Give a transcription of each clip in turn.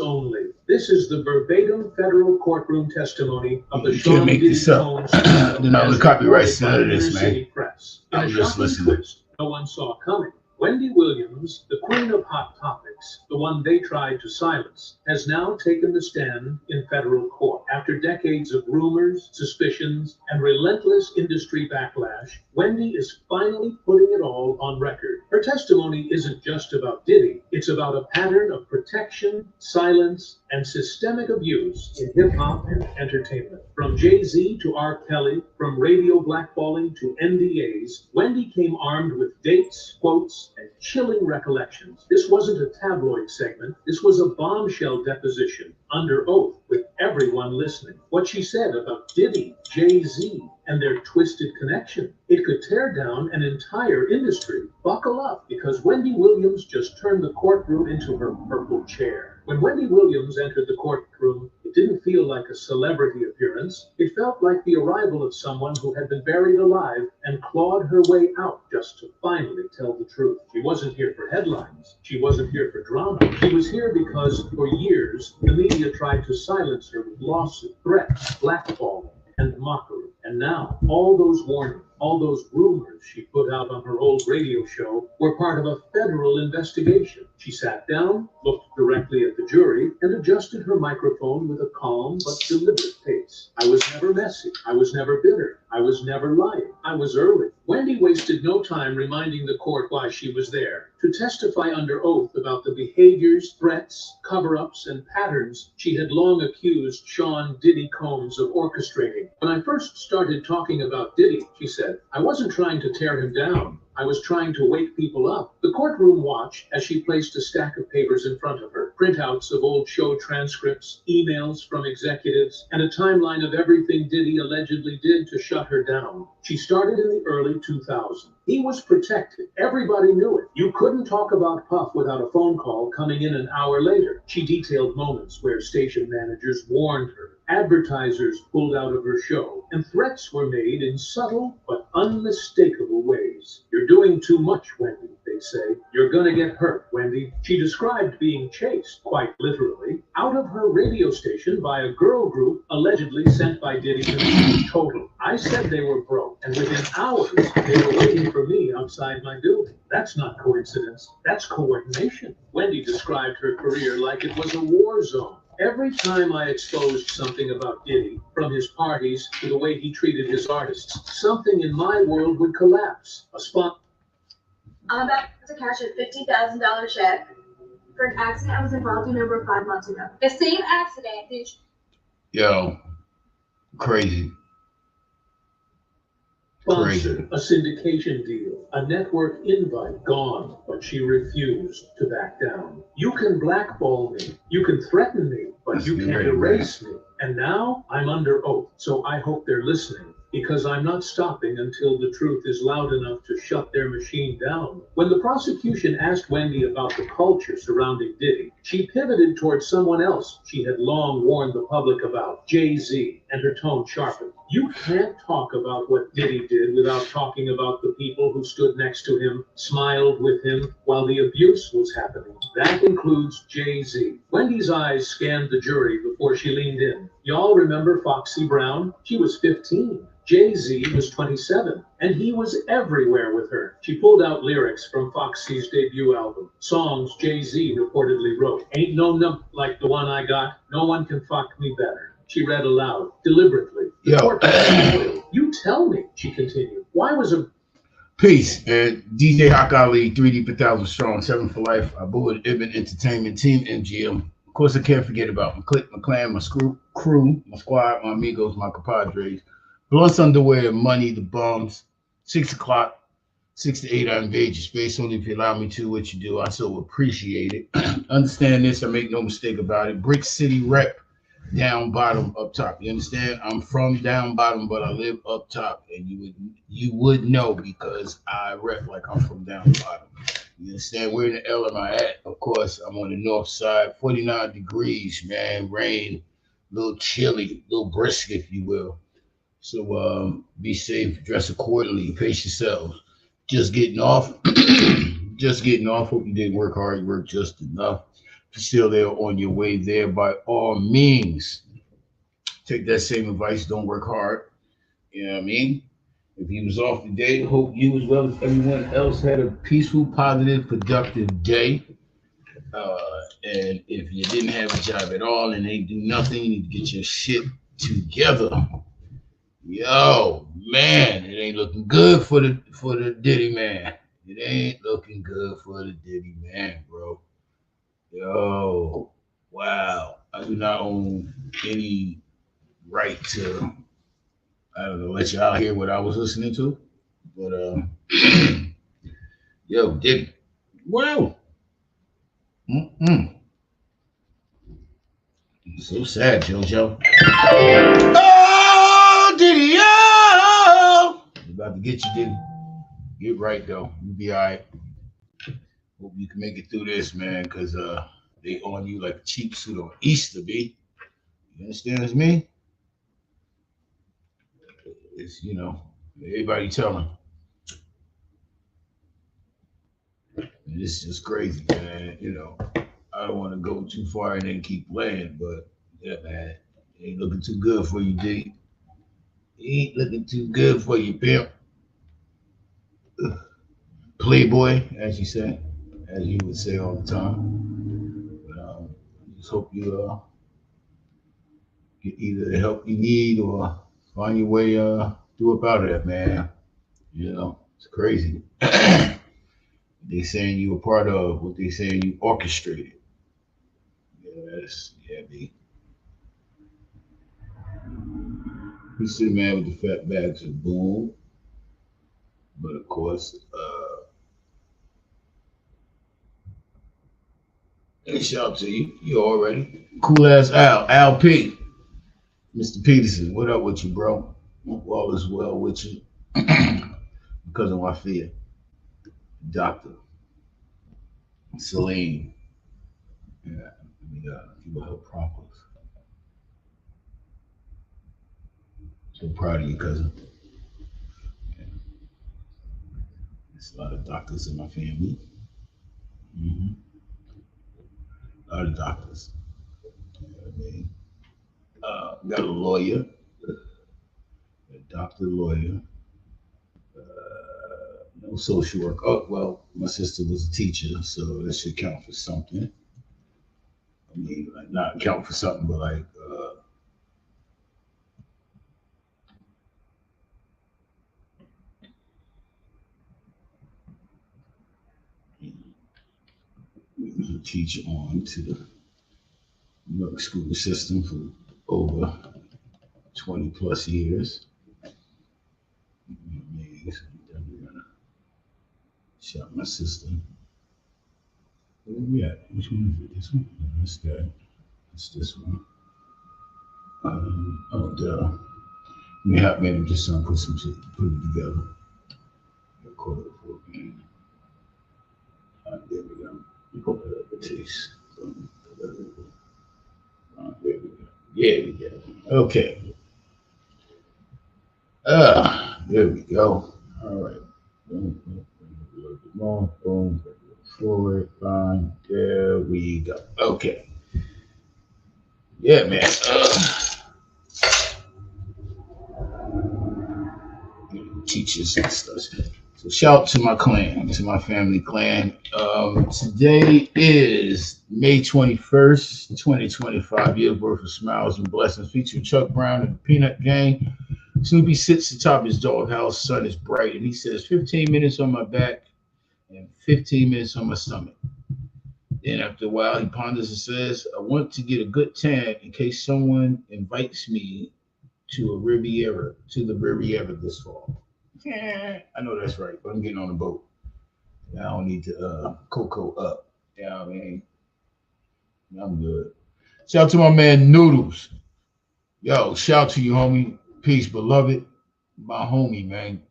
Only. This is the verbatim federal courtroom testimony of the You can't Sean make Diddy this up. Combs Then I would copyright as none of reported by this, Inner man. City Press. In I'm a just shocking listening. twist no one saw coming, Wendy Williams, the queen of hot topics, the one they tried to silence, has now taken the stand in federal court. After decades of rumors, suspicions, and relentless industry backlash, Wendy is finally putting it all on record. Her testimony isn't just about Diddy, it's about a pattern of protection, silence, and systemic abuse in hip hop and entertainment. From Jay-Z to R. Kelly, from radio blackballing to NDAs, Wendy came armed with dates, quotes, and chilling recollections. This wasn't a tabloid segment, this was a bombshell deposition under oath with everyone listening. What she said about Diddy, Jay-Z, and their twisted connection. It could tear down an entire industry. Buckle up, because Wendy Williams just turned the courtroom into her purple chair. When Wendy Williams entered the courtroom, it didn't feel like a celebrity appearance. It felt like the arrival of someone who had been buried alive and clawed her way out just to finally tell the truth. She wasn't here for headlines. She wasn't here for drama. She was here because, for years, the media tried to silence her with lawsuits, threats, blackballing, and mockery. And now, all those warnings, all those rumors she put out on her old radio show were part of a federal investigation. She sat down, looked directly at the jury, and adjusted her microphone with a calm but deliberate pace. I was never messy. I was never bitter. I was never lying. I was early. Wendy wasted no time reminding the court why she was there, to testify under oath about the behaviors, threats, cover-ups, and patterns she had long accused Sean Diddy Combs of orchestrating. When I first started talking about Diddy, she said, I wasn't trying to tear him down. I was trying to wake people up. The courtroom watched as she placed a stack of papers in front of her, printouts of old show transcripts, emails from executives, and a timeline of everything Diddy allegedly did to shut her down. She started in the early 2000s. He was protected. Everybody knew it. You couldn't talk about Puff without a phone call coming in an hour later. She detailed moments where station managers warned her, advertisers pulled out of her show, and threats were made in subtle but unmistakable ways. You're doing too much, Wendy, they'd say. You're gonna get hurt, Wendy. She described being chased, quite literally, out of her radio station by a girl group allegedly sent by Diddy to Total. I said they were broke, and within hours, they were waiting for me outside my building. That's not coincidence. That's coordination. Wendy described her career like it was a war zone. Every time I exposed something about Diddy, from his parties to the way he treated his artists, something in my world would collapse. A spot. I'm about to cash a $50,000 check for an accident I was involved in over 5 months ago. The same accident, dude. Yo, crazy. Sponsored a syndication deal, a network invite gone, but she refused to back down. You can blackball me, you can threaten me, but you can't erase me. And now I'm under oath, so I hope they're listening, because I'm not stopping until the truth is loud enough to shut their machine down. When the prosecution asked Wendy about the culture surrounding Diddy, she pivoted towards someone else she had long warned the public about, Jay-Z, and her tone sharpened. You can't talk about what Diddy did without talking about the people who stood next to him, smiled with him, while the abuse was happening. That includes Jay-Z. Wendy's eyes scanned the jury before she leaned in. Y'all remember Foxy Brown? She was 15. Jay-Z was 27, and he was everywhere with her. She pulled out lyrics from Foxy's debut album, songs Jay-Z reportedly wrote. Ain't no nump like the one I got, no one can fuck me better. She read aloud, deliberately. Yo. You tell me, she continued. Why was a... Peace, man. DJ Hawk Ali, 3D Patel Strong, 7 for Life, Abu Ibn Entertainment, Team MGM. Of course, I can't forget about my clique, my clan, my crew, my squad, my amigos, my compadres. Blunts Underwear, Money, the Bombs. 6 o'clock, 6 to 8, I invade your space. Only if you allow me to, what you do. I so appreciate it. Understand this, I make no mistake about it. Brick City rep, down bottom, up top. You understand? I'm from down bottom, but I live up top. And you would know because I rep like I'm from down bottom. You understand? Where in the hell am I at? Of course, I'm on the north side. 49 degrees, man. Rain, a little chilly, a little brisk, if you will. So be safe, dress accordingly, pace yourselves. Just getting off. Just getting off. Hope you didn't work hard. You worked just enough. you're still there on your way there, by all means, take that same advice. Don't work hard. You know what I mean? If you was off today, hope you as well as everyone else had a peaceful, positive, productive day. And if you didn't have a job at all and ain't do nothing, you need to get your shit together. Yo, man, it ain't looking good for the Diddy man. It ain't looking good for the Diddy man, bro. Yo, wow. I do not own any right to, I don't know, let y'all hear what I was listening to. But yo, Diddy. Wow. So sad, JoJo. Oh, Diddy, oh! About to get you, Diddy. Get right, though. You'll be all right. Hope you can make it through this, man, because they on you like a cheap suit on Easter, B. You understand me? It's, you know, everybody telling. It's just crazy, man. You know, I don't want to go too far and then keep playing, but yeah, man, it ain't looking too good for you, D. It ain't looking too good for you, pimp. Playboy, as you say, as you would say all the time. But just hope you get either the help you need or find your way through up out of that, man. You know, it's crazy. They saying you were part of what they saying you orchestrated. Yes, yeah, B. He's the man with the fat bags of boom. But of course, and shout out to you. You already cool ass Al P. Mr. Peterson, what up with you, bro? Hope all is well with you. Because of my fear. Doctor. Celine. Yeah, people have problems. So proud of you, cousin. Yeah. There's a lot of doctors in my family. Mm-hmm. A lot of doctors. You know what I mean? Got a lawyer, a doctor, lawyer, no social work. Oh, well, my sister was a teacher, so that should count for something. I mean, like not count for something, but like, teach on to the New York school system for over 20 plus years. Shot my sister. Where we at? Which one is it? This one? No, that's that. It's this one. Let me help me just put some shit, put it together. Record it for me. There we go. You hope it up a taste. There we go. Yeah, we go. Okay. There we go. All right. Boom, a little bit more. Boom. Forward. Fine. There we go. Okay. Yeah, man. Teachers and stuff. So shout out to my clan, to my family clan. Today is May 21st, 2025, years worth of smiles and blessings. Featuring Chuck Brown and the Peanut Gang. Snoopy sits atop his doghouse, sun is bright, and he says 15 minutes on my back and 15 minutes on my stomach. Then after a while, he ponders and says, I want to get a good tan in case someone invites me to the Riviera this fall. Yeah, I know that's right, but I'm getting on the boat. I don't need to cocoa up. You know what I mean? I'm good. Shout out to my man Noodles. Yo, shout out to you, homie. Peace, beloved. My homie, man.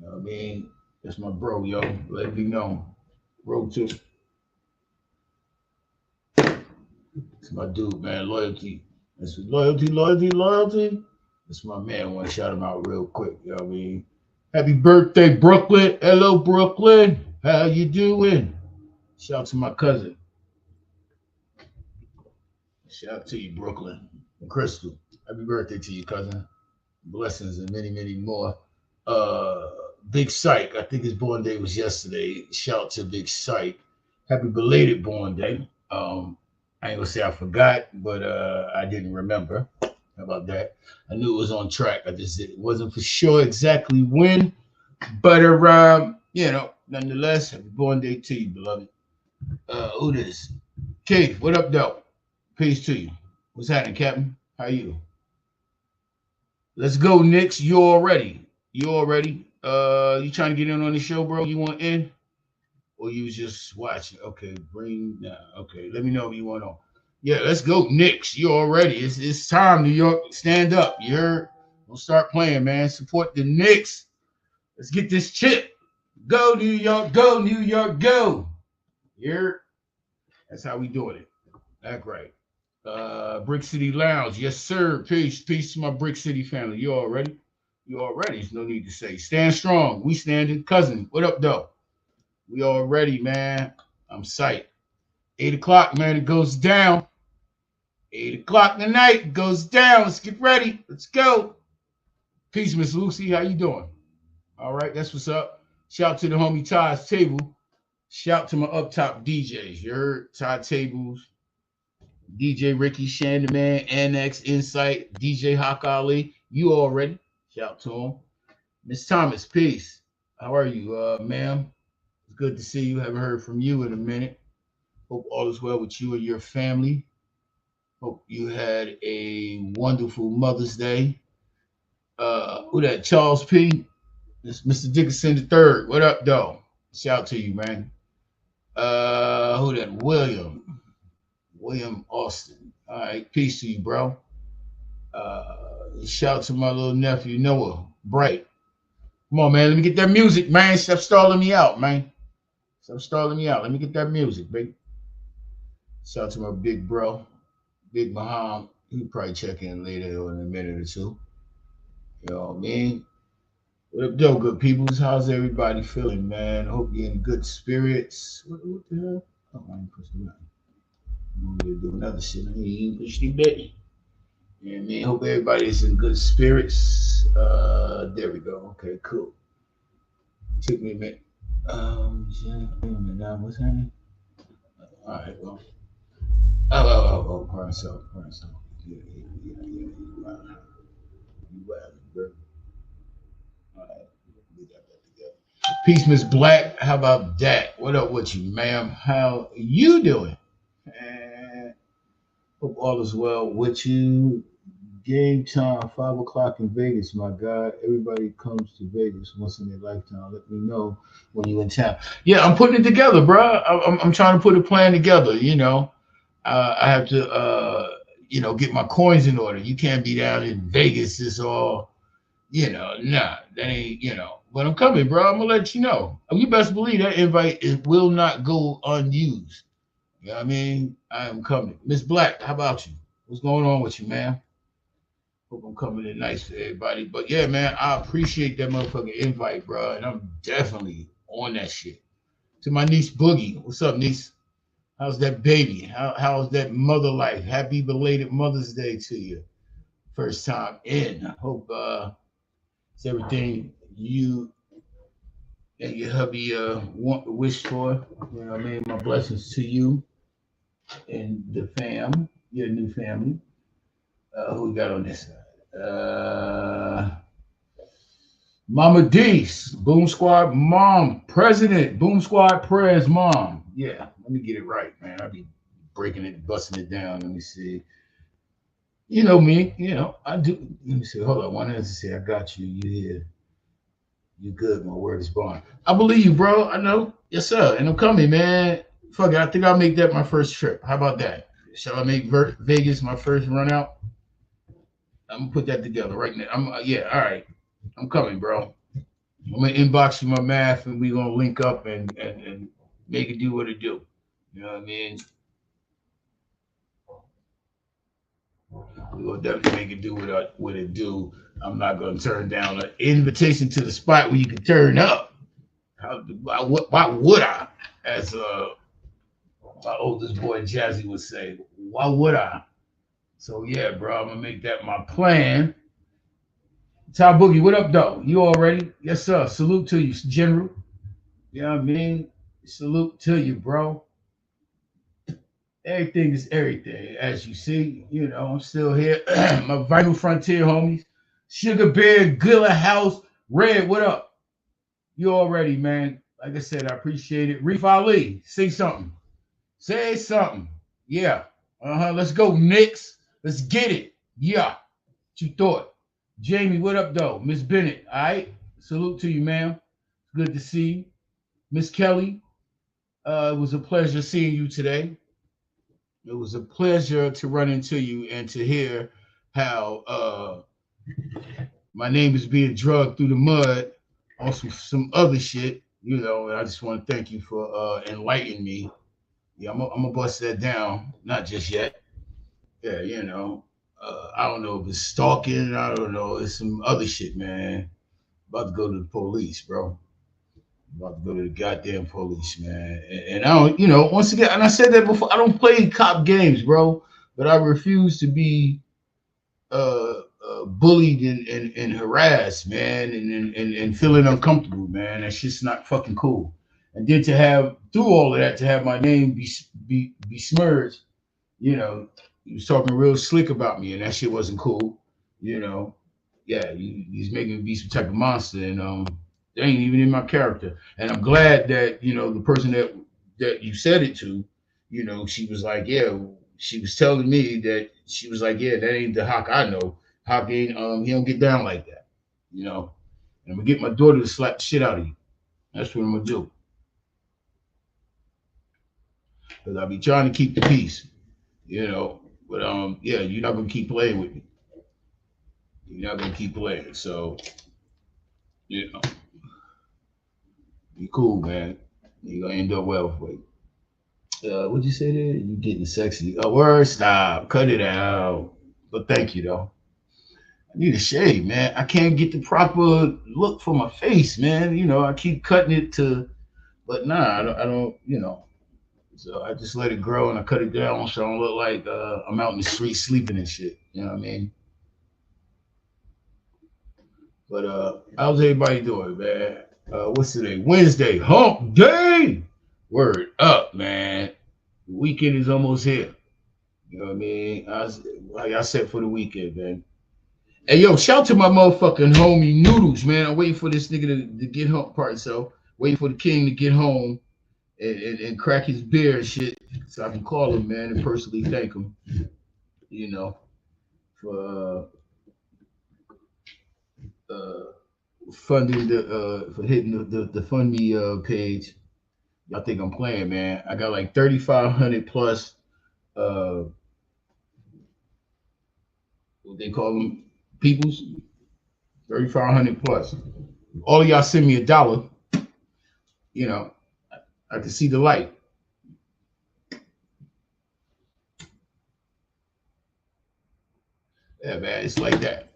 You know what I mean? That's my bro, yo. Let it be known. Bro, too. It's my dude, man. Loyalty. That's loyalty. That's my man. I want to shout him out real quick. You know what I mean? Happy birthday, Brooklyn. Hello, Brooklyn. How you doing? Shout out to my cousin. Shout out to you, Brooklyn. Crystal. Happy birthday to you, cousin. Blessings and many, many more. Big Psych. I think his born day was yesterday. Shout out to Big Psych. Happy belated born day. I ain't gonna say I forgot, but I didn't remember. How about that? I knew it was on track. I just wasn't for sure exactly when, but nonetheless, happy born day to you, beloved. Who this? Kate, what up, though? Peace to you. What's happening, Captain? How you? Let's go, Knicks. You all ready? You trying to get in on the show, bro? You want in? Or you was just watching? Okay, okay, let me know if you want on. Yeah, let's go, Knicks. You all ready? It's time, New York. Stand up. You heard? We'll start playing, man. Support the Knicks. Let's get this chip. Go, New York. Go, New York. Go. You heard? That's how we doing it. Act right. Brick City Lounge. Yes, sir. Peace to my Brick City family. You all ready? There's no need to say. Stand strong. We standing. Cousin, what up, though? We all ready, man. I'm psyched. 8 o'clock, man. It goes down. 8 o'clock tonight. It goes down. Let's get ready. Let's go. Peace, Miss Lucy. How you doing? All right, that's what's up. Shout out to the homie Todd's Table. Shout out to my up top DJs. You heard? Todd Tables. DJ Ricky Shandaman, Annex Insight, DJ Hawk Ali. You already. Shout out to him. Miss Thomas, peace. How are you, ma'am? It's good to see you. Haven't heard from you in a minute. Hope all is well with you and your family. Hope you had a wonderful Mother's Day. Who that? Charles P. This Mr. Dickinson III. What up, though? Shout out to you, man. Who that? William Austin. All right, peace to you, bro. Shout out to my little nephew, Noah Bright. Come on, man. Let me get that music, man. Stop stalling me out, man. Let me get that music, baby. Shout out to my big bro, Big Maham. He'll probably check in later in a minute or two. You know what I mean? What up, though, good peoples? How's everybody feeling, man? I hope you're in good spirits. What the hell? Oh, I ain't pushing nothing. I'm going to do another shit. I ain't pushing Betty. You know what I mean? Hope everybody's in good spirits. There we go. Okay, cool. Took me a minute. What's happening? All right, well. Oh, pardon so. Yeah. You wild, bro. All right, we got that together. Peace, Miss Black. How about that? What up with you, ma'am? How you doing? Hope all is well with you. Game time, 5 o'clock in Vegas, my God. Everybody comes to Vegas once in their lifetime. Let me know when you're in town. Yeah, I'm putting it together, bro. I'm trying to put a plan together, you know. I have to, get my coins in order. You can't be down in Vegas. It's all, that ain't, But I'm coming, bro. I'm going to let you know. You best believe that invite will not go unused. You know what I mean? I am coming. Miss Black, how about you? What's going on with you, man? Hope I'm coming in nice for everybody. But yeah, man, I appreciate that motherfucking invite, bro. And I'm definitely on that shit. To my niece Boogie. What's up, niece? How's that baby? How's that mother life? Happy belated Mother's Day to you. First time in. I hope it's everything you and your hubby wish for. You know what I mean? My blessings to you and the fam, your new family. Who we got on this side? Mama Dees, Boom Squad mom, president, Boom Squad Prez mom. Yeah, let me get it right, man. I'll be breaking it, busting it down. Let me see. You know me, I do. Let me see. Hold on. One has to say, I got you. You here. You good. My word is bond. I believe you, bro. I know. Yes, sir. And I'm coming, man. Fuck it. I think I'll make that my first trip. How about that? Shall I make Vegas my first run out? I'm gonna put that together right now. All right. I'm coming, bro. I'm gonna inbox you my math, and we're gonna link up and make it do what it do. You know what I mean? We're gonna definitely make it do what it do. I'm not gonna turn down an invitation to the spot where you can turn up. Why would I? As my oldest boy Jazzy would say, why would I? So yeah, bro, I'm gonna make that my plan. Ty Boogie, what up, though? You all ready? Yes, sir. Salute to you, General. You know what I mean? Salute to you, bro. Everything is everything, as you see. You know, I'm still here. My Vital Frontier homies. Sugar Bear, Gilla House, Red, what up? You all ready, man? Like I said, I appreciate it. Reef Ali, say something. Say something. Yeah. Let's go, Knicks. Let's get it. Yeah. What you thought? Jamie, what up, though? Miss Bennett, all right? Salute to you, ma'am. Good to see you. Miss Kelly, it was a pleasure seeing you today. It was a pleasure to run into you and to hear how my name is being drugged through the mud on some other shit, you know. And I just want to thank you for enlightening me. Yeah, I'm gonna bust that down. Not just yet. Yeah, you know. I don't know if it's stalking. I don't know. It's some other shit, man. About to go to the police, bro. About to go to the goddamn police, man. And I don't, you know, once again, and I said that before, I don't play cop games, bro. But I refuse to be bullied and harassed, man, and feeling uncomfortable, man. That's just not fucking cool. And then to have through all of that, to have my name be besmirched, you know, he was talking real slick about me, and that shit wasn't cool, you know. Yeah, he's making me be some type of monster, and that ain't even in my character. And I'm glad that you know the person that you said it to, you know, she was like, yeah, she was telling me that she was like, yeah, that ain't the Hawk I know. Hawk ain't he don't get down like that, you know. And I'm gonna get my daughter to slap the shit out of you. That's what I'm gonna do. Because I'll be trying to keep the peace, you know. But yeah, you're not gonna keep playing with me. You're not gonna keep playing. So, you know, be cool, man. You're gonna end up well for you. What'd you say there? You getting sexy. Oh, word, stop. Cut it out. But thank you though. I need a shave, man. I can't get the proper look for my face, man. You know, I keep cutting it to, but nah, I don't, you know. So I just let it grow and I cut it down so I don't look like I'm out in the street sleeping and shit. You know what I mean? But how's everybody doing, man? What's today? Wednesday, hump day. Word up, man. The weekend is almost here. You know what I mean? Like I said for the weekend, man. Hey, yo, shout to my motherfucking homie Noodles, man. I'm waiting for this nigga to get home part, so waiting for the king to get home and crack his beer and shit, so I can call him, man, and personally thank him, you know, for funding for hitting the fund me page. Y'all think I'm playing, man? I got like 3,500 plus what they call them peoples, 3,500 plus. All of y'all send me $1, you know, I can see the light. Yeah, man, it's like that.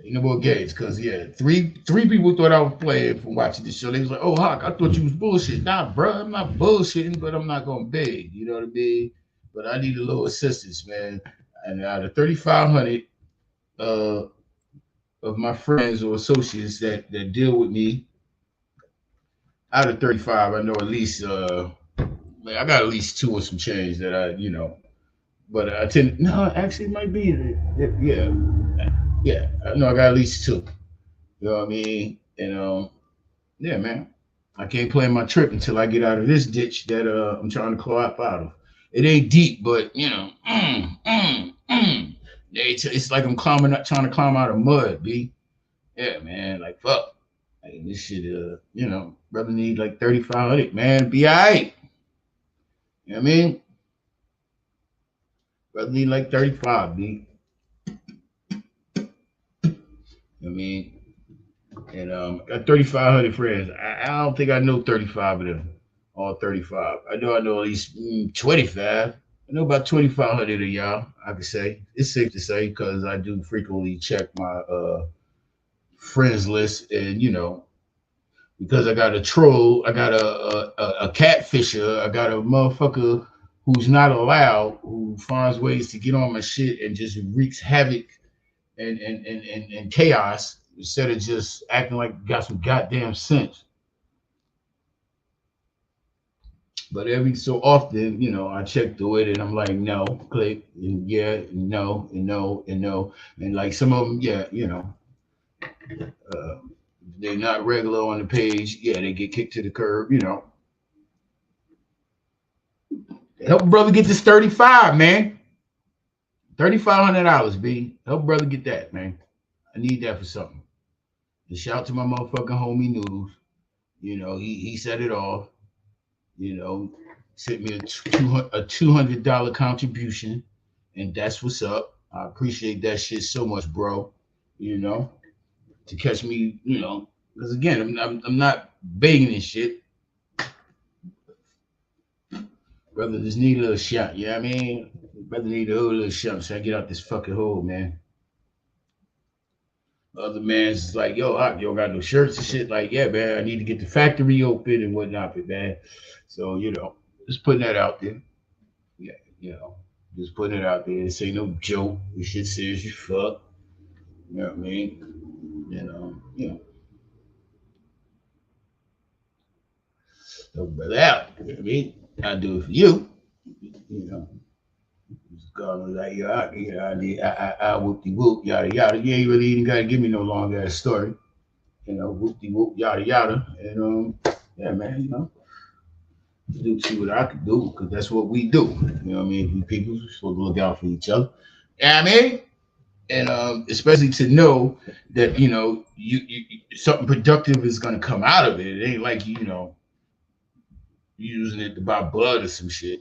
Ain't no more games, cause yeah, three people thought I was playing from watching this show. They was like, "Oh, Hawk, I thought you was bullshit." Nah, bro, I'm not bullshitting, but I'm not gonna beg. You know what I mean? But I need a little assistance, man. And out of 3,500 of my friends or associates that deal with me, out of 35, I know at least man, I got at least two or some change that I, you know. But I tend no, actually, it might be yeah. Yeah, I know I got at least two. You know what I mean? And yeah, man, I can't plan my trip until I get out of this ditch that I'm trying to claw up out of. It ain't deep, but you know, it's like I'm trying to climb out of mud, b. Yeah, man, like fuck. Like, this shit, you know, brother need like 3,500, man, be alright. You know what I mean? Brother need like 35, b. I mean, and got 3,500 friends. I don't think I know 35 of them, all 35. I know at least 25. I know about 2,500 of y'all. I could say it's safe to say because I do frequently check my friends list, and you know, because I got a troll, I got a catfisher, I got a motherfucker who's not allowed, who finds ways to get on my shit and just wreaks havoc and chaos instead of just acting like you got some goddamn sense. But every so often, I check through it and I'm like, no, click, and yeah, and no, and no, and no. And like some of them, yeah, uh, they're not regular on the page. Yeah, they get kicked to the curb. Help a brother get this 35, man. $3,500, B. Help brother get that, man. I need that for something. And shout out to my motherfucking homie Noodles. He set it off. Sent me a $200 contribution, and that's what's up. I appreciate that shit so much, bro. To catch me, because again, I'm not begging this shit. Brother just need a little shot, you know what I mean? Brother need a little shot so I get out this fucking hole, man. The other man's like, yo, you don't got no shirts and shit. Like, yeah, man, I need to get the factory open and whatnot, man. So, just putting that out there. Yeah, just putting it out there. This ain't no joke. This shit serious as fuck. You know what I mean? So, brother out. You know what I mean? I do it for you. Just calling like, I whoop de whoop, yada yada. You ain't really even gotta give me no long ass story. Whoop de whoop, yada yada. And yeah, man, see what I can do because that's what we do. You know what I mean? We people are supposed to look out for each other. You know what I mean? And especially to know that you something productive is gonna come out of it. It ain't like using it to buy blood or some shit.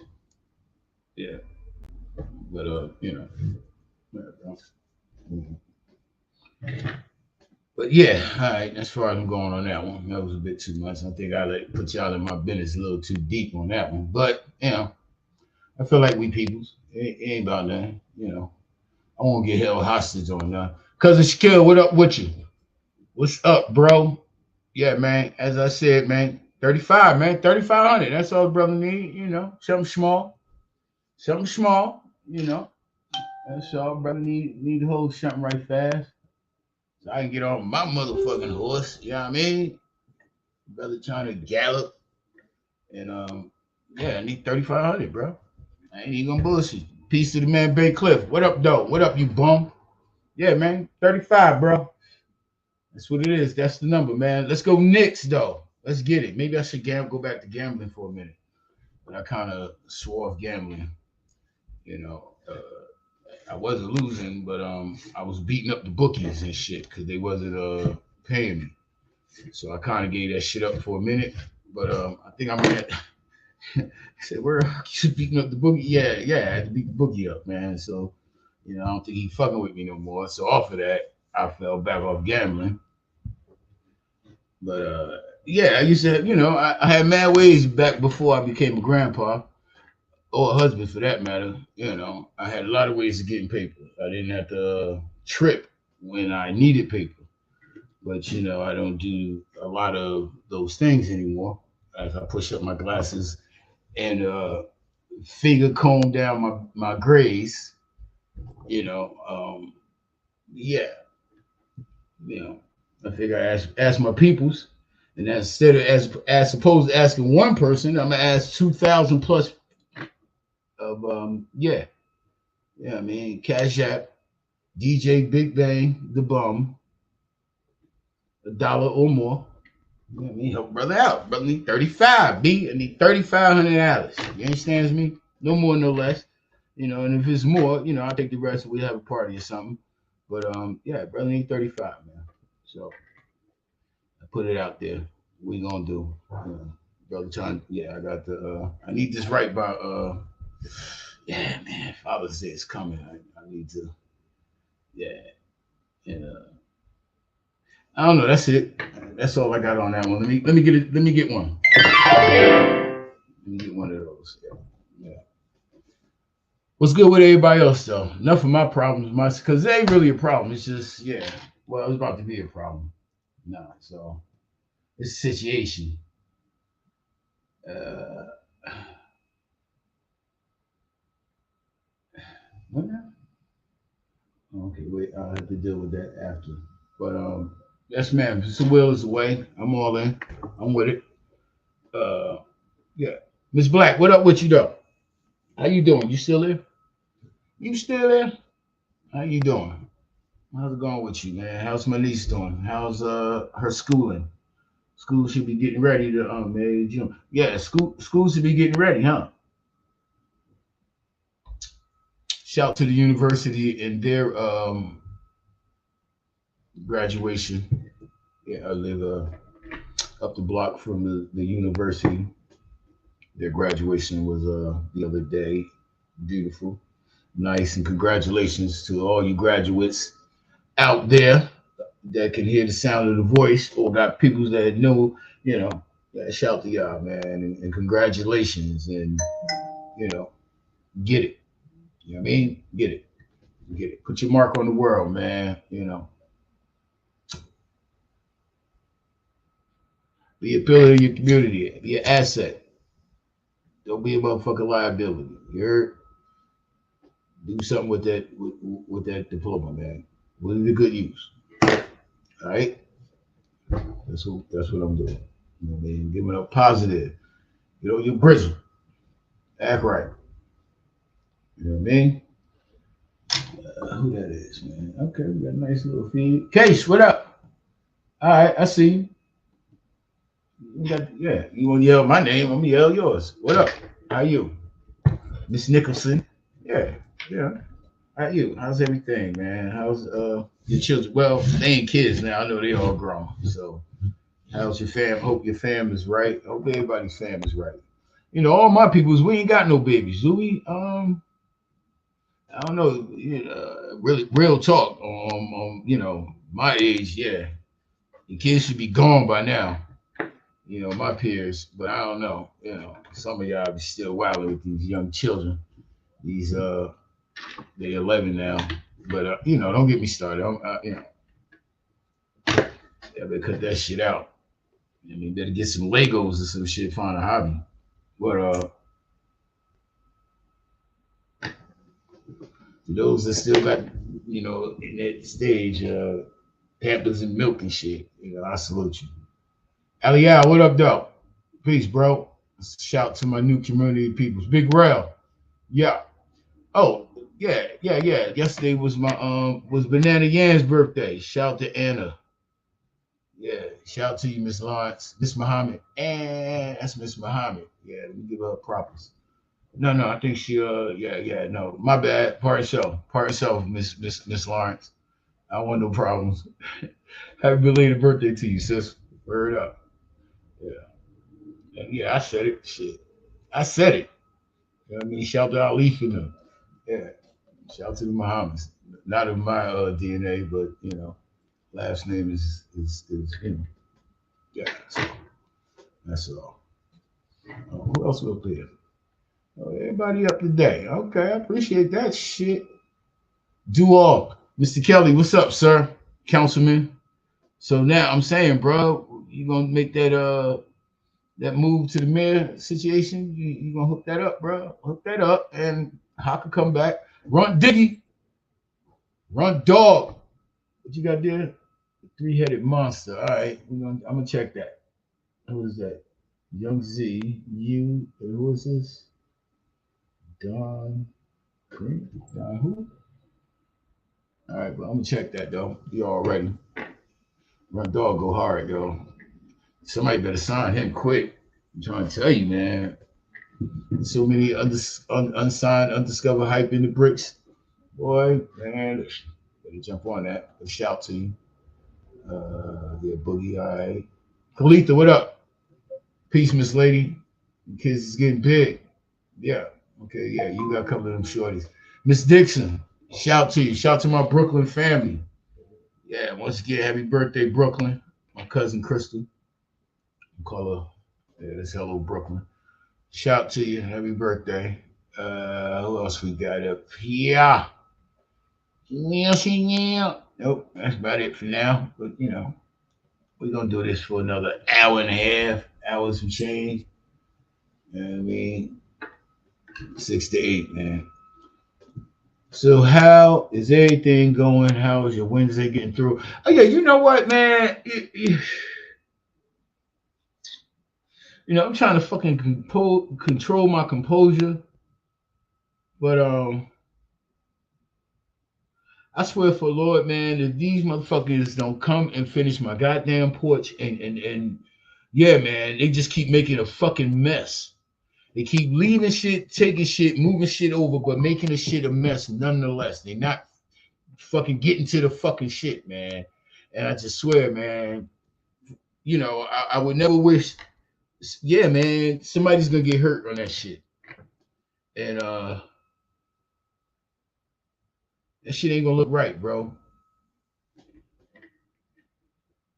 Yeah, but But yeah, all right. As far as I'm going on that one, that was a bit too much. I think I put y'all in my business a little too deep on that one. But I feel like we peoples. It ain't about nothing. I won't get held hostage on that. Cousin Shaquille, what up with you? What's up, bro? Yeah, man. As I said, man, 35, man, 3,500. That's all brother need. Something small, something small. That's all brother need to hold something right fast. So I can get on my motherfucking horse. You know what I mean? Brother trying to gallop. And yeah, I need 3,500, bro. I ain't even gonna bullshit. Peace to the man Bay Cliff. What up, though? What up, you bum? Yeah, man. 35, bro. That's what it is. That's the number, man. Let's go Knicks, though. Let's get it. Maybe I should go back to gambling for a minute. But I kind of swore off gambling. I wasn't losing, but I was beating up the bookies and shit because they wasn't paying me. So I kind of gave that shit up for a minute. But I think I'm at. I said, "Where you beating up the bookie?" Yeah, I had to beat the bookie up, man. So I don't think he fucking with me no more. So off of that, I fell back off gambling. But yeah, I used to have, I had mad ways back before I became a grandpa or a husband for that matter. I had a lot of ways of getting paper. I didn't have to trip when I needed paper. But I don't do a lot of those things anymore as I push up my glasses and finger comb down my grays. Yeah, I figure I ask my peoples, and instead of as opposed to asking one person, I'm gonna ask 2,000 plus of I mean Cash App, DJ Big Bang, the bum, $1 or more. You know what I mean? Help brother out. Brother need 35, B. I need $3,500. You understand me? No more, no less. And if it's more, I'll take the rest and we'll have a party or something. But yeah, brother need 35, man. So I put it out there. We gonna do. Brother trying, I got the I need this right by yeah, man, Father's Day is coming. I need to, yeah. And I don't know. That's it. That's all I got on that one. Let me get it. Let me get one. Let me get one of those. Yeah. What's good with everybody else though? Enough of my problems, because it ain't really a problem. It's just well, it's about to be a problem. No, so it's a situation. What now? Okay, wait, I'll have to deal with that after. But yes, ma'am. Mr. Will is away. I'm all in. I'm with it. Uh, yeah. Miss Black, what up with you though? How you doing? You still there? You still there? How you doing? How's it going with you, man? How's my niece doing? How's her schooling? School should be getting ready to May, June. Yeah, school should be getting ready, huh? Shout to the university and their graduation. Yeah, I live up the block from the university. Their graduation was the other day. Beautiful, nice, and congratulations to all you graduates out there that can hear the sound of the voice or got people that know, you know, yeah, shout to y'all, man, and congratulations, and you know, get it. You know what I mean? Get it, get it. Put your mark on the world, man. You know, be a pillar of your community, be an asset. Don't be a motherfucking liability. You heard? Do something with that with that diploma, man. Put it to good use. All right? That's what I'm doing. You know what I mean? Giving up positive. You know, your bristle. Act right. You know what I mean? Who that is, man? Okay, we got a nice little feed. Case, what up? All right, I see you. Yeah, you want to yell my name? I'm gonna yell yours. What up? How you, Miss Nicholson? Yeah, yeah. How you? How's everything, man? How's your children? Well, they ain't kids now. I know they all grown. So, how's your fam? Hope your fam is right. Hope everybody's fam is right. You know, all my peoples, we ain't got no babies, do we? I don't know. Really, real talk. You know, my age, yeah, the kids should be gone by now. You know, my peers, but I don't know. You know, some of y'all be still wilding with these young children. These they 11 now, but you know, don't get me started. You know, yeah, better cut that shit out. I mean, better get some Legos or some shit. Find a hobby. But to those that still got, you know, in that stage, Pampers and milk and shit. You know, I salute you. Aliyah, what up, though? Peace, bro. Shout to my new community peoples. Big Rail. Yeah. Oh, yeah, yeah, yeah. Yesterday was my was Banana Yan's birthday. Shout to Anna. Yeah, shout to you, Miss Lawrence, Miss Muhammad, and that's Miss Muhammad. Yeah, we give her props. No, no, I think she yeah, yeah, no, my bad. Part yourself, Miss Lawrence. I want no problems. Happy belated birthday to you, sis. Word up. Yeah, and yeah, I said it. Shit, I said it. You know what I mean? Shout to Ali for them. Yeah, shout to the Muhammad's. Not of my DNA, but you know, last name is you know, yeah. So that's all. Who else will play? Oh, everybody up to date. Okay, I appreciate that shit. Do all. Mr. Kelly, what's up, sir? Councilman. So now I'm saying, bro, you gonna make that move to the mayor situation? You gonna hook that up, bro? Hook that up and I could come back. Run Diggy. Run dog. What you got there? Three-headed monster. All right, I'm gonna check that. Who is that? Young Z. You. Who is this? Don Green. Don who? All right, but I'm gonna check that though. You all ready? Run dog go hard, yo. Somebody better sign him quick. I'm trying to tell you, man. So many unsigned, undiscovered hype in the bricks. Boy, man, better jump on that. A shout to you. Yeah, Boogie, all right. Kalitha, what up? Peace, Miss Lady. The kids is getting big. Yeah. Okay, yeah, you got a couple of them shorties. Miss Dixon, shout to you. Shout to my Brooklyn family. Yeah, once again, happy birthday, Brooklyn. My cousin Crystal. Call her. Yeah, that's hello, Brooklyn. Shout to you. Happy birthday. Who else we got up here? Yeah. Nope, that's about it for now. But you know, we're gonna do this for another hour and a half, hours and change. You know what I mean? 6 to 8, man. So how is everything going? How is your Wednesday getting through? Oh yeah, you know what, man? I'm trying to fucking control my composure, but I swear for the Lord, man, if these motherfuckers don't come and finish my goddamn porch and yeah, man, they just keep making a fucking mess. They keep leaving shit, taking shit, moving shit over, but making the shit a mess nonetheless. They not fucking getting to the fucking shit, man. And I just swear, man, I would never wish. Yeah, man, somebody's gonna get hurt on that shit, and that shit ain't gonna look right, bro.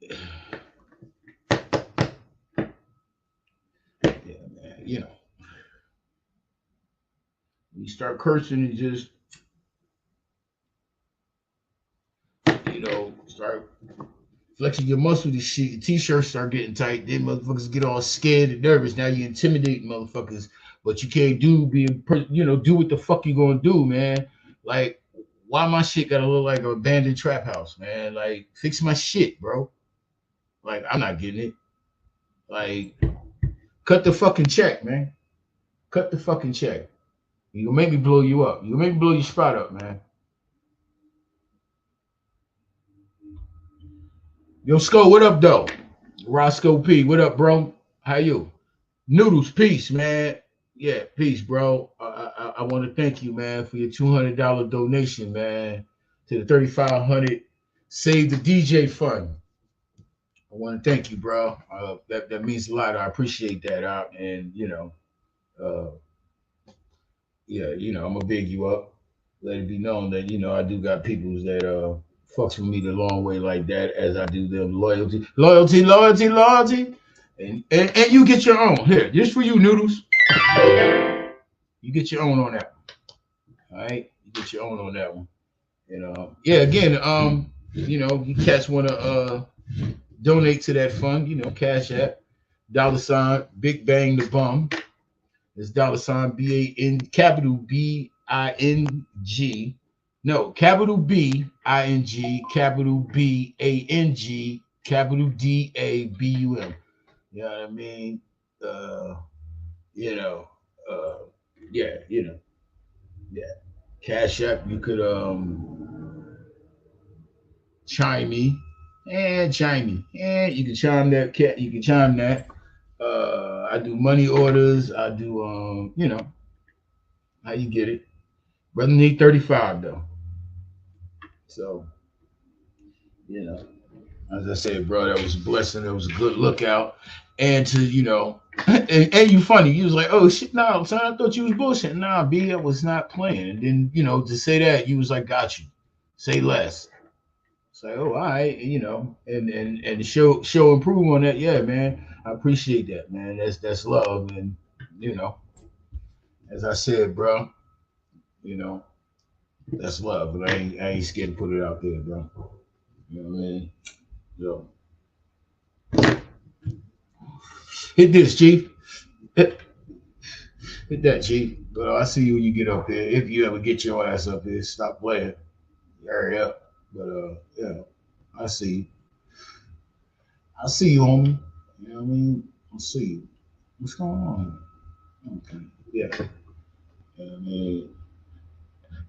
Yeah, man, you start cursing and just start flexing your muscles and shit. Your t-shirts start getting tight. Then motherfuckers get all scared and nervous. Now you intimidate motherfuckers, but you can't do what the fuck you gonna do, man. Like, why my shit gotta look like an abandoned trap house, man? Like, fix my shit, bro. Like, I'm not getting it. Like, cut the fucking check, man. Cut the fucking check. You gonna make me blow you up. You gonna make me blow your spot up, man. Yo, Sko, what up, though? Roscoe P, what up, bro? How you? Noodles, peace, man. Yeah, peace, bro. I want to thank you, man, for your $200 donation, man, to the 3,500 Save the DJ Fund. I want to thank you, bro. That means a lot. I appreciate that. And I'm gonna big you up. Let it be known that I do got people that fucks with me the long way like that, as I do them. Loyalty, loyalty, loyalty, loyalty. And you get your own. Here, just for you, Noodles. You get your own on that one. All right? You get your own on that one. Yeah, again, you cats want to donate to that fund, Cash App, $ Big Bang the Bum. It's $ BAN, capital BING. No, capital BING, capital BANG, capital DABUM. You know what I mean? Yeah. Cash App, you could chime me. You can chime that cat. You can chime that. I do money orders. I do how you get it. Brother need 35 though. So, as I said, bro, that was a blessing. That was a good lookout. And to, and you funny. You was like, oh shit, no, son, I thought you was bullshitting. Nah, B, I was not playing. And then, to say that, you was like, got you. Say less. It's like, oh, all right, and show improve on that. Yeah, man. I appreciate that, man. That's love. And, as I said, bro, that's love. And I ain't scared to put it out there, bro. You know what I mean? So hit this, Chief. Hit that, Chief. But I see you when you get up there. If you ever get your ass up there, stop playing. Hurry up. But I see you. I see you, homie. You know what I mean? I see you. What's going on here? Okay. Yeah. I mean,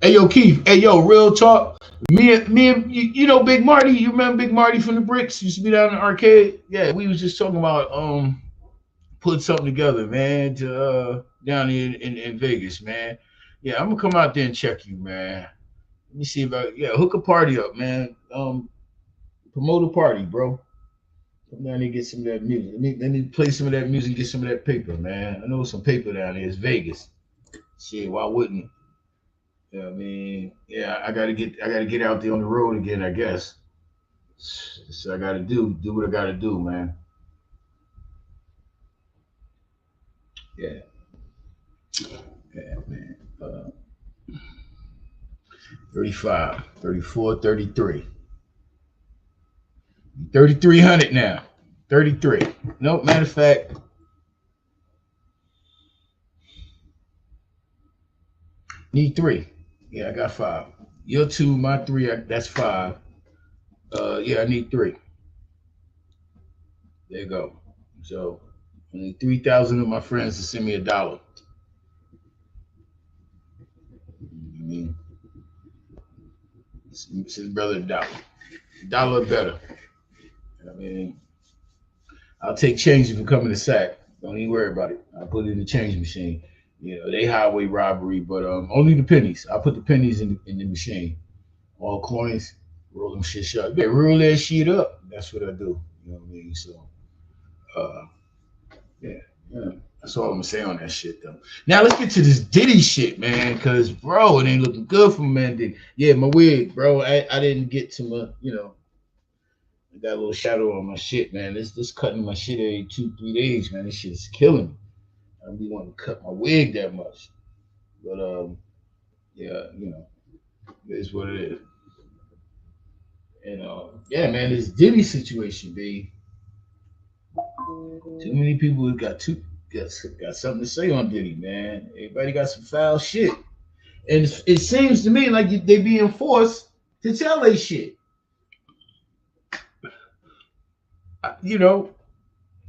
hey, yo, Keith. Hey, yo, real talk. Me and Big Marty. You remember Big Marty from the Bricks? Used to be down in the arcade. Yeah, we was just talking about putting something together, man, to down here in Vegas, man. Yeah, I'm gonna come out there and check you, man. Let me see about hook a party up, man. Promote a party, bro. Come down here and get some of that music. Let me play some of that music, get some of that paper, man. I know some paper down there. It's Vegas. Shit, why wouldn't it? You know what I mean? Yeah, I gotta get out there on the road again, I guess. So I gotta do what I gotta do, man. Yeah. Yeah, man. 35, 34, 33. 3,300 now. 33. No, matter of fact, need 3. Yeah, I got 5. Your 2, my 3. That's 5. Yeah, I need 3. There you go. So I need 3,000 of my friends to send me $1. I mean, send his brother $1. $1 better. I mean, I'll take change if you come in the sack. Don't even worry about it. I'll put it in the change machine. You know, they highway robbery, but only the pennies. I'll put the pennies in the machine. All coins, roll them shit shut. Yeah, roll that shit up. That's what I do. You know what I mean? So, uh, yeah, yeah. That's all I'm gonna say on that shit though. Now let's get to this Diddy shit, man. Cause bro, it ain't looking good for man Diddy. Yeah, my wig, bro. I didn't get to my, I got a little shadow on my shit, man. This cutting my shit every 2-3 days, man. This shit is killing me. I don't really want to cut my wig that much. But yeah, it is what it is. And yeah, man, this Diddy situation, babe. Too many people got something to say on Diddy, man. Everybody got some foul shit. And it seems to me like they being forced to tell they shit. You know,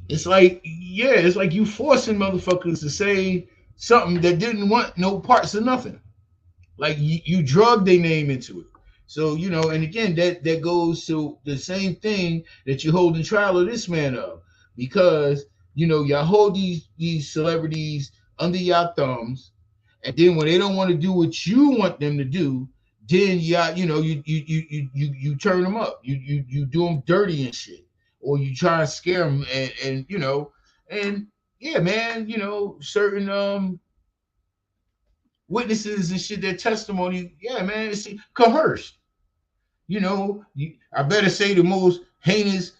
it's like you forcing motherfuckers to say something that didn't want no parts of nothing. Like you drug their name into it. So, and again, that goes to the same thing that you hold in trial of this man of. Because, y'all hold these celebrities under your thumbs, and then when they don't want to do what you want them to do, then you turn them up. You do them dirty and shit. Or you try to scare them and yeah, man, certain witnesses and shit, their testimony, yeah, man, it's coerced. I better say the most heinous,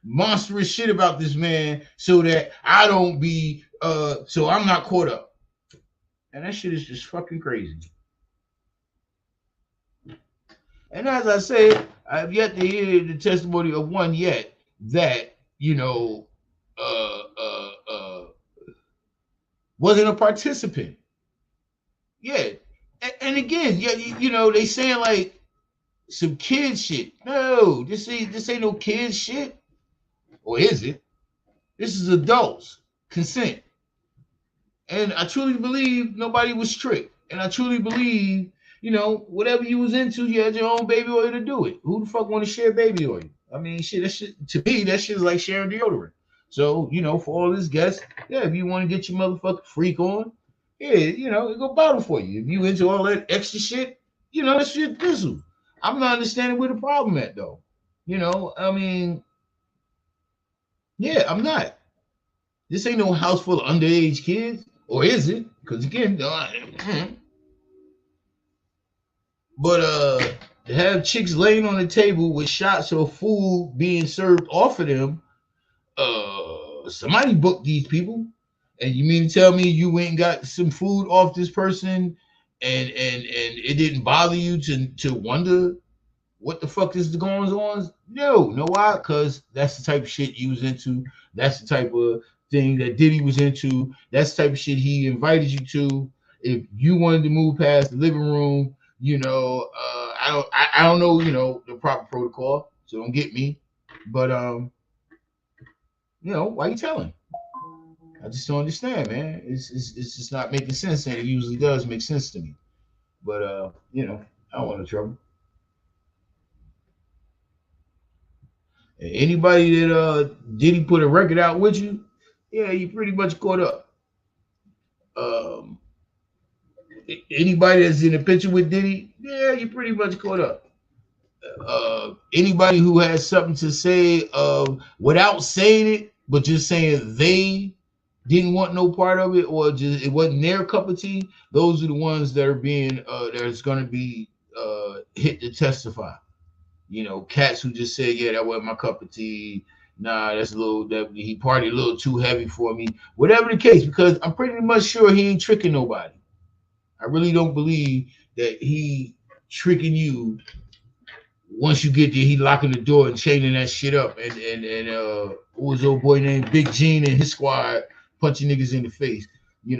monstrous shit about this man so that I don't be, so I'm not caught up. And that shit is just fucking crazy. And as I said, I've yet to hear the testimony of one yet that, wasn't a participant. Yeah. And again, yeah, they saying like some kid shit. No, this ain't no kid shit. Or is it? This is adults. Consent. And I truly believe nobody was tricked. And I truly believe, whatever you was into, you had your own baby oil to do it. Who the fuck want to share baby oil? I mean, shit, that shit, to me, that shit is like sharing deodorant. So, for all this guests, yeah, if you want to get your motherfucking freak on, yeah, it go bottle for you. If you into all that extra shit, that shit fizzle. I'm not understanding where the problem at though. I mean, yeah, I'm not. This ain't no house full of underage kids, or is it? Because again, but to have chicks laying on the table with shots of food being served off of them, somebody booked these people. And you mean to tell me you went and got some food off this person and it didn't bother you to wonder what the fuck is going on? No, know why? Because that's the type of shit you was into. That's the type of thing that Diddy was into. That's the type of shit he invited you to. If you wanted to move past the living room, I don't know, the proper protocol. So don't get me. But why you telling? I just don't understand, man. It's just not making sense, and it usually does make sense to me. But I don't want no trouble. Anybody that Diddy put a record out with you, yeah, you pretty much caught up. Anybody that's in a picture with Diddy, yeah, you pretty much caught up. Anybody who has something to say without saying it, but just saying they didn't want no part of it, or just it wasn't their cup of tea, those are the ones that are being that's going to be hit to testify. Cats who just say, yeah, that wasn't my cup of tea. Nah, that's that he partied a little too heavy for me. Whatever the case, because I'm pretty much sure he ain't tricking nobody. I really don't believe that he tricking you. Once you get there, he locking the door and chaining that shit up. And what was old boy named Big Gene and his squad punching niggas in the face. I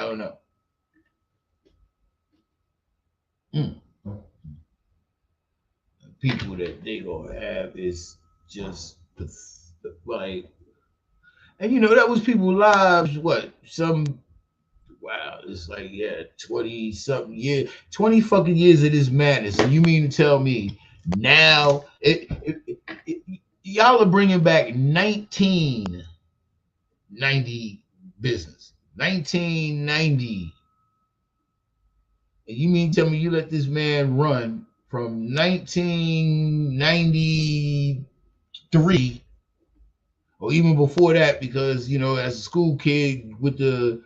don't know. Mm. People that they gonna have is just like, and you know that was people's lives. What some? Wow, it's like, yeah, 20 something years, 20 fucking years of this madness. And you mean to tell me now y'all are bringing back 1990 business, 1990. And you mean to tell me you let this man run from 1993 or even before that? Because you know, as a school kid with the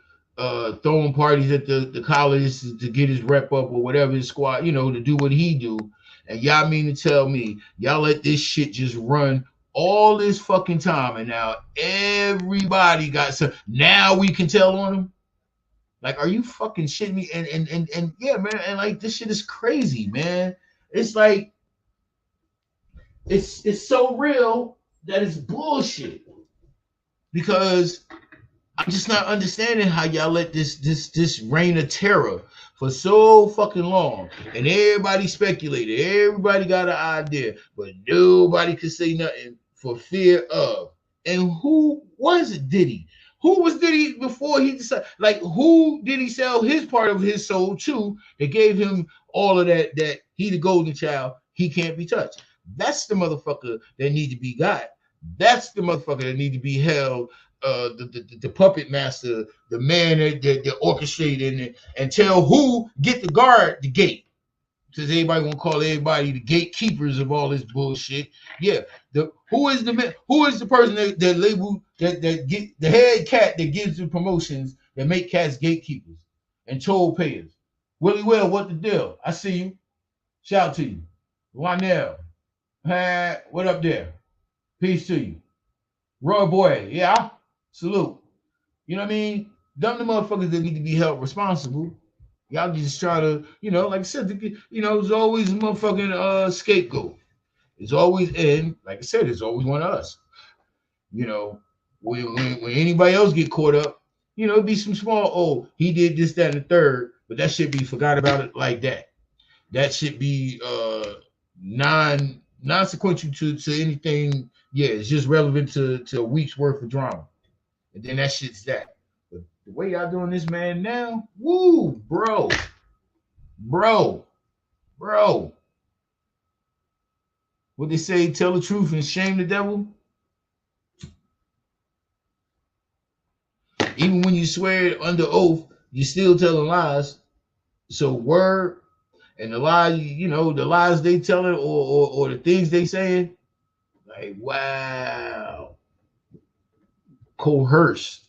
throwing parties at the college to get his rep up or whatever his squad, you know, to do what he do. And y'all mean to tell me y'all let this shit just run all this fucking time, and now everybody got some. Now we can tell on him. Like, are you fucking shitting me? And yeah, man, and like this shit is crazy, man. It's like it's so real that it's bullshit. Because I'm just not understanding how y'all let this reign of terror for so fucking long. And everybody speculated, everybody got an idea, but nobody could say nothing for fear of. And who was it, Diddy? Who was Diddy before he decided? Like, who did he sell his part of his soul to that gave him all of that he the golden child, he can't be touched? That's the motherfucker that need to be got. That's the motherfucker that need to be held, the puppet master, the man that orchestrated and tell who get the guard the gate. Because everybody gonna call everybody the gatekeepers of all this bullshit. Yeah, who is the person that labeled that get the head cat that gives the promotions that make cats gatekeepers and toll payers? Willie Will, what the deal? I see you. Shout to you. Lionel, what up there? Peace to you. Roy Boy, yeah. Salute. You know what I mean? Them the motherfuckers that need to be held responsible. Y'all just try to, you know, like I said, you know, there's always a motherfucking scapegoat. It's always, and like I said, it's always one of us. You know, when anybody else get caught up, you know, it'd be some small, oh, he did this, that, and the third, but that should be forgot about it like that. That should be non-consequential to anything. Yeah, it's just relevant to a week's worth of drama. And then that shit's that. But the way y'all doing this, man, now, woo, bro. What they say, tell the truth and shame the devil. Even when you swear under oath, you still telling lies. So word and the lies, you know, the lies they telling or the things they saying, like, wow. Coerced,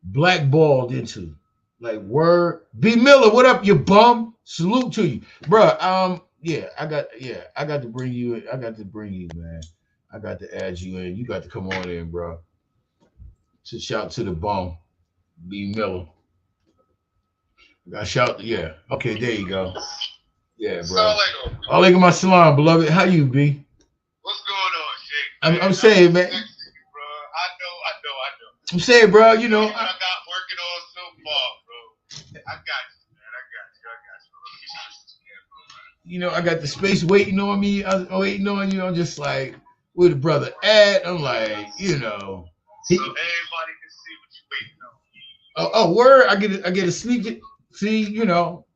blackballed into, like, word. B Miller, what up, you bum? Salute to you, bro. Yeah, I got to bring you, man. I got to add you in. You got to come on in, bro. To shout to the bum, B Miller. I got shout, yeah. Okay, there you go. Yeah, bro. Alaikum assalam, beloved. How you, B? What's going on, Jake? I'm saying, man. I know. I'm saying, bro, you know. What I got working on so far, bro. I got you, man. I got you. You know, I got the space waiting on me. I'm waiting on you. I'm just like, where the brother at? I'm like, you know. So everybody can see what you waiting on. Oh, word. I get a sneak. See, you know.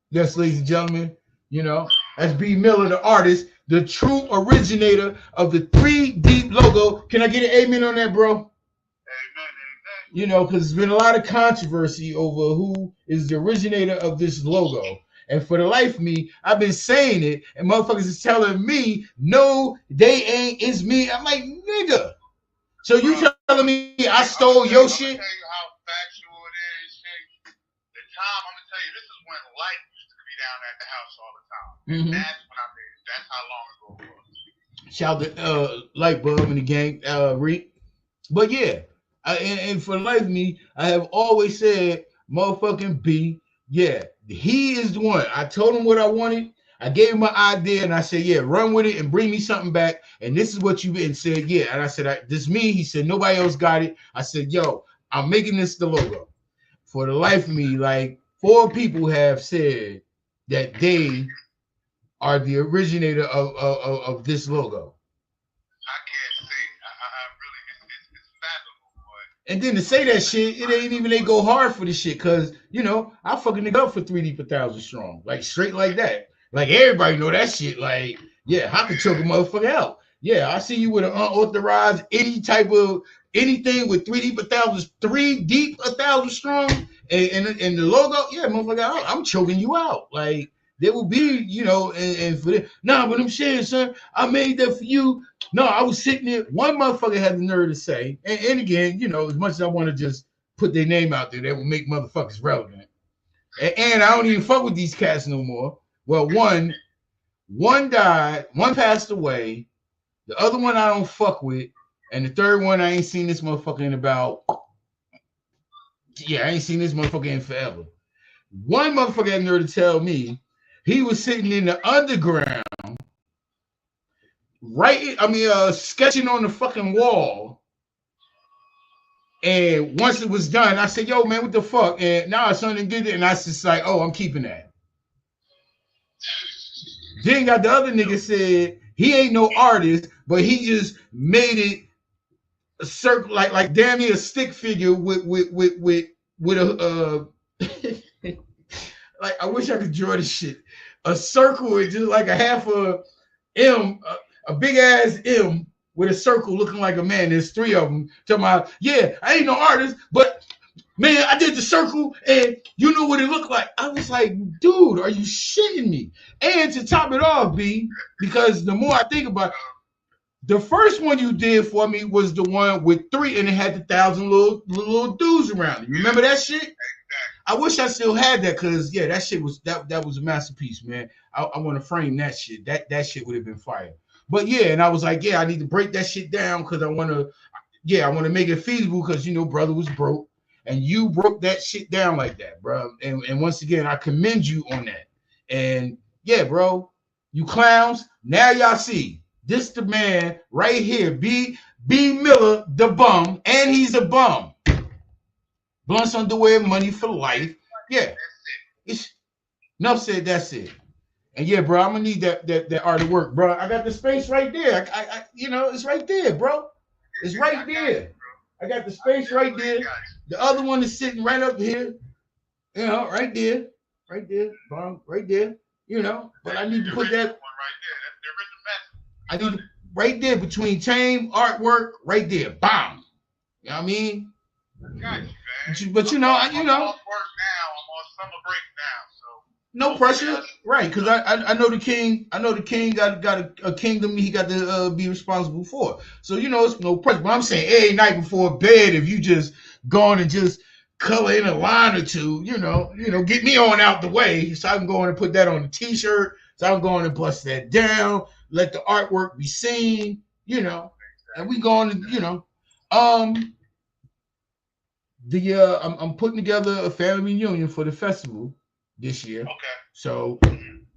Yes, ladies and gentlemen. You know, that's B Miller, the artist, the true originator of the 3 Deep logo. Can I get an amen on that, bro? Amen. You know, because there's been a lot of controversy over who is the originator of this logo. And for the life of me, I've been saying it, and motherfuckers is telling me, no, they ain't, it's me. I'm like, nigga. So you telling me I stole your shit? I'm gonna tell you how factual it is, Jake. The time, I'm gonna tell you, this is when light used to be down at the house all the time. Mm-hmm. That's when I made it. That's how long ago it was. Shout to Lightbulb and the gang, Reek. But yeah, and for the life of me, I have always said, motherfucking B, yeah, he is the one. I told him what I wanted. I gave him my idea, and I said, yeah, run with it and bring me something back. And this is what you and said, yeah. And I said, this me. He said, nobody else got it. I said, yo, I'm making this the logo. For the life of me, like 4 people have said, that they are the originator of this logo. I can't say. I really, it's fathomable, but And then to say that shit, it ain't even they go hard for the shit, cause you know I fucking nigga up for 3D per thousand strong, like straight like that. Like everybody know that shit. Like yeah, I could choke a motherfucker out. Yeah, I see you with an unauthorized any type of anything with 3D per thousand, 3 deep 1,000 strong, and the logo. Yeah, motherfucker, I'm choking you out. Like there will be, you know, and for this, nah, but I'm saying, son, I made that for you. No, I was sitting there. One motherfucker had the nerve to say, and again, you know, as much as I want to just put their name out there, that will make motherfuckers relevant. And I don't even fuck with these cats no more. Well, one died, one passed away, the other one I don't fuck with, and the third one I ain't seen this motherfucker in about, I ain't seen this motherfucker in forever. One motherfucker had the nerve to tell me he was sitting in the underground, sketching on the fucking wall. And once it was done, I said, yo, man, what the fuck? And now something did it, and I was just like, oh, I'm keeping that. Then got the other nigga said he ain't no artist, but he just made it a circle, like damn near a stick figure with a like I wish I could draw this shit. A circle with just like a half a M, a big ass M with a circle looking like a man. There's 3 of them. Talking about, yeah, I ain't no artist, but man, I did the circle and you know what it looked like. I was like, dude, are you shitting me? And to top it off, B, because the more I think about it, the first one you did for me was the one with 3 and it had the 1,000 little dudes around it. You remember that shit? I wish I still had that because yeah, that shit was that was a masterpiece, man. I want to frame that shit. That shit would have been fire. But yeah, and I was like, yeah, I need to break that shit down because I want to make it feasible because you know, brother was broke. And you broke that shit down like that, bro. And once again, I commend you on that. And yeah, bro, you clowns. Now y'all see this the man right here, B Miller, the bum, and he's a bum. Blunts underwear, money for life. Yeah, it's enough said. That's it. And yeah, bro, I'm gonna need that art of work, bro. I got the space right there. I you know, it's right there, bro. It's right there. I got the space right there. The other one is sitting right up here, you know, right there, bong, right there, you know. But I need to put that. I need right there between tame artwork, right there, bam. You know what I mean? But you know, I'm off work now. I'm on summer break now, so no pressure, right? Because I know the king. I know the king got a kingdom he got to be responsible for. So you know, it's no pressure. But I'm saying every night before bed, if you just gone and just color in a line or two, you know, get me on out the way so I can go on and put that on the t-shirt. So I'm going to bust that down, let the artwork be seen, you know, and we going to, you know, I'm putting together a family reunion for the festival this year. Okay. So,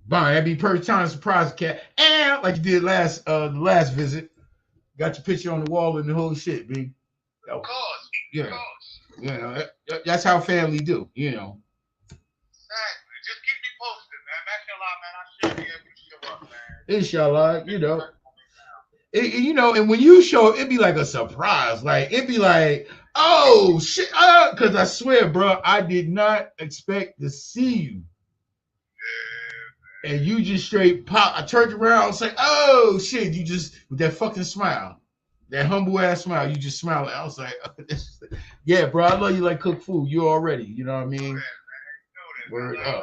that'd be perfect time to surprise the cat, and like you did the last visit, got your picture on the wall and the whole shit, B. Of course. Yeah. Of course. You know, that's how family do, you know. Exactly. Just keep me posted, man. Mashallah, man. I should be able to show up, man. Inshallah, you know. You know, and when you show, it'd be like a surprise. Like, it'd be like, oh, shit. Because I swear, bro, I did not expect to see you. Yeah, and you just straight pop. I turned around and say, oh, shit. You just, with that fucking smile. That humble ass smile, you just smile. I was like, oh, yeah, bro, I love you like cook food. You already, you know what I mean? Word up.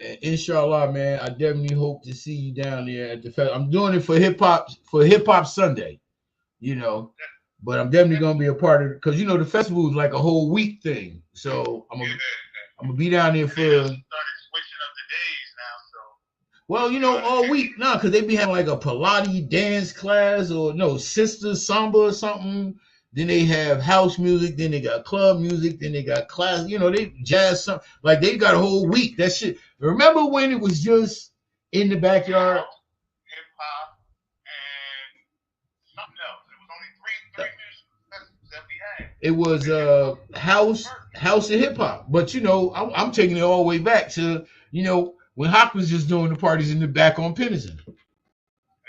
And inshallah, man, I definitely hope to see you down there at the festival. I'm doing it for hip hop Sunday, you know, but I'm definitely gonna be a part of it because you know the festival is like a whole week thing. So I'm gonna be down there for. Well, you know, all week now, because they be having like a Pilates dance class or no sister samba or something. Then they have house music. Then they got club music. Then they got class. You know, they jazz something. Like they got a whole week. That shit. Remember when it was just in the backyard? Hip hop and something else. It was only three music festivals that we had. It was house and hip hop. But you know, I'm taking it all the way back to You know, when Hawk was just doing the parties in the back on Pennington.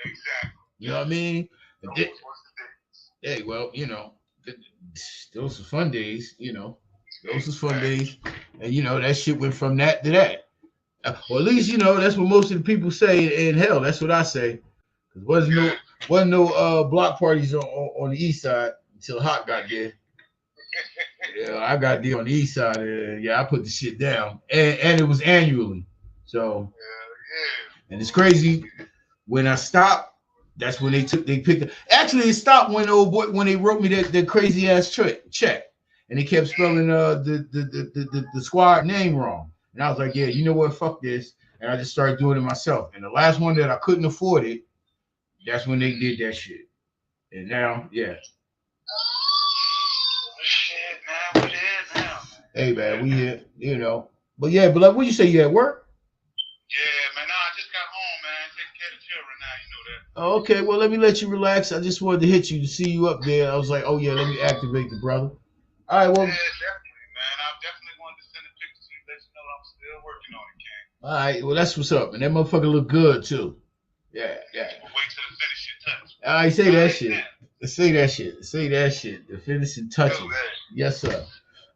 Exactly. You know what I mean? Those They- was the days. hey, well, you know, those were fun days. You know, those was fun days, and you know that shit went from that to that. Or at least you know that's what most of the people say. And hell, that's what I say. Cause wasn't no block parties on the east side until Hot got there. Yeah, I got there on the east side. Yeah, I put the shit down, and it was annually. So, Yeah. and it's crazy when I stopped. That's when they picked it. Actually, it stopped when old boy when they wrote me that crazy ass check, and they kept spelling the squad name wrong. And I was like, yeah, you know what, fuck this, and I just started doing it myself. And the last one that I couldn't afford it, that's when they did that shit. And now, yeah. Shit, man, what it is now? Hey man, we here, you know. But yeah, but like what you say, you at work? Yeah, man, nah, I just got home, man. Taking care of the children now, you know that. Oh, okay, well let me let you relax. I just wanted to hit you to see you up there. I was like, oh yeah, let me activate the brother. All right, well, Yeah, definitely, man. I definitely wanted to send a picture to you, let you know I'm still working on it, King. all right, well that's what's up, and that motherfucker look good too. Yeah, yeah. We'll wait till the finishing touch. All right, say All that right, shit. man. Say that shit. Say that shit. The finishing touches. Yo, man. Yes, sir.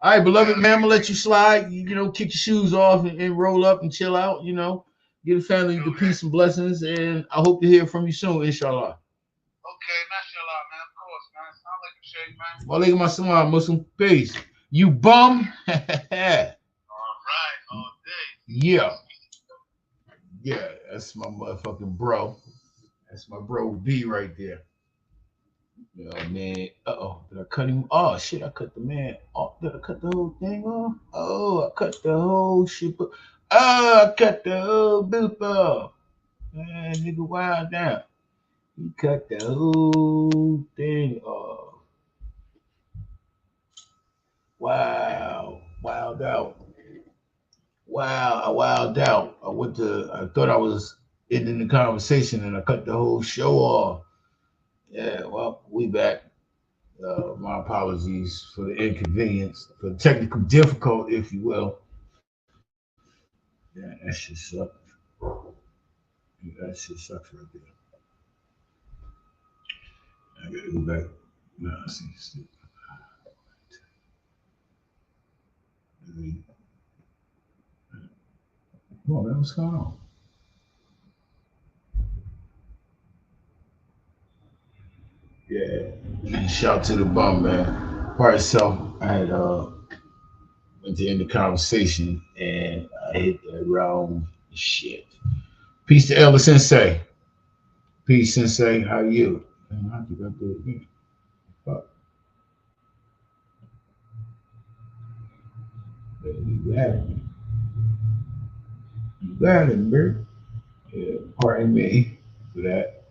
All right, beloved man, I'm gonna let you slide. You know, kick your shoes off and roll up and chill out. You know, give the family the peace and blessings, and I hope to hear from you soon, inshallah. Okay, mashallah, man. Of course, man. Sound like a shake, man. Walaikum assalam, Muslim. Peace. You bum. Yeah. All right, all day. Yeah, that's my motherfucking bro. That's my bro B right there. You know, man. Uh-oh. Did I cut him? Oh shit, I cut the man off. Did I cut the whole thing off? Oh, I cut the whole shit. Oh, I cut the whole boop off. Man, nigga, wild down. He cut the whole thing off. Wow. Wild out. Wow, I wilded out. I thought I was ending the conversation and I cut the whole show off. Yeah, well, we back. My apologies for the inconvenience, for the technical difficulty, if you will. Yeah, that shit sucks. Yeah, that shit sucks right there. I gotta go back. No, see. Come on, man, what's going on? Yeah. Shout to the bum, man. Part itself, I had went to end the conversation and I hit that wrong shit. Peace to Elder Sensei. Peace, Sensei. How you? Man, how you gonna do it again? Fuck. You got it. You got it, bro. Yeah, pardon me for that.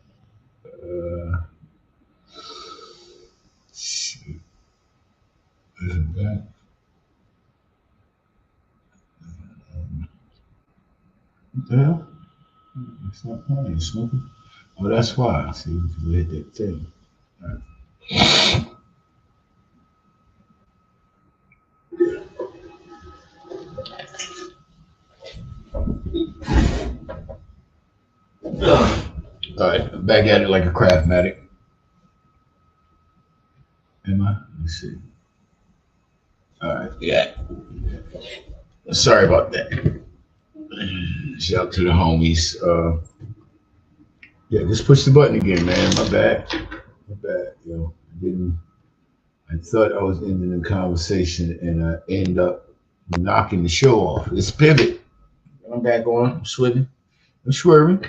Shit. Isn't that? What the hell? It's not playing, smoking. Oh, that's why. See, you hit that thing. All right, back at it like a craftmatic. Am I? Let's see. All right, yeah. Sorry about that. Shout out to the homies. Yeah, just push the button again, man. My bad. My bad. Yo, I didn't. I thought I was ending the conversation, and I end up knocking the show off. Let's pivot. I'm back on. I'm swimming. I'm swerving.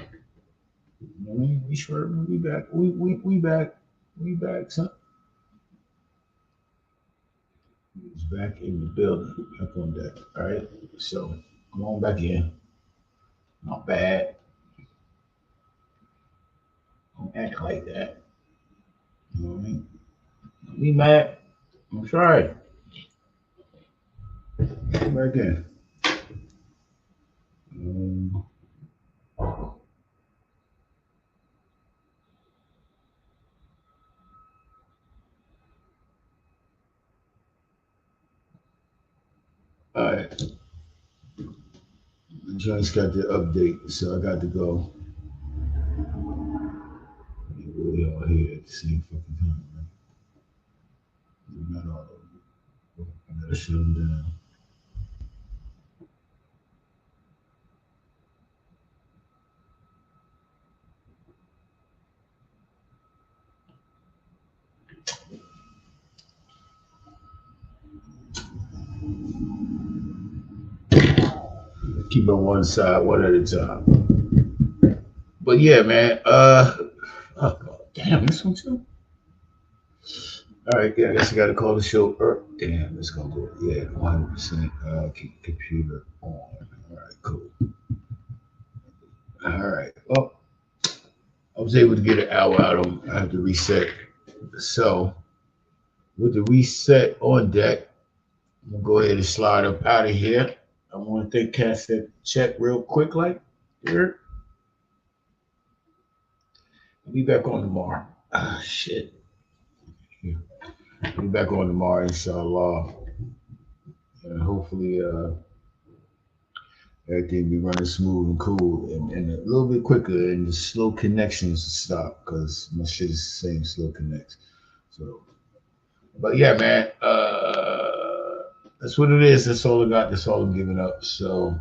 You know what I mean? We swerving. We back. We back. We back, son. He's back in the building. Up on deck. All right. So come on back in. Not bad. Don't act like that. You know what I mean? Me mad. I'm sorry. Come back in. Um, all right. Joints got the update, so I got to go. We all here at the same fucking time, right? Not all of them. I gotta shut them down. Keep on one side, one at a time. But yeah, man. Oh, damn, this one too. All right, yeah, I guess I got to call the show. Damn, it's gonna go. Yeah, 100%. Keep computer on. All right, cool. All right. Well, I was able to get an hour out of them. I have to reset. So with the reset on deck, I'm gonna go ahead and slide up out of here. I want to thank Cass that check real quick, like here. I'll be back on tomorrow. Ah, shit. Yeah. I'll be back on tomorrow, inshallah. And hopefully, everything be running smooth and cool and a little bit quicker and the slow connections stop because my shit is the same slow connects. So, but yeah, man, that's what it is. That's all I got. That's all I'm giving up. So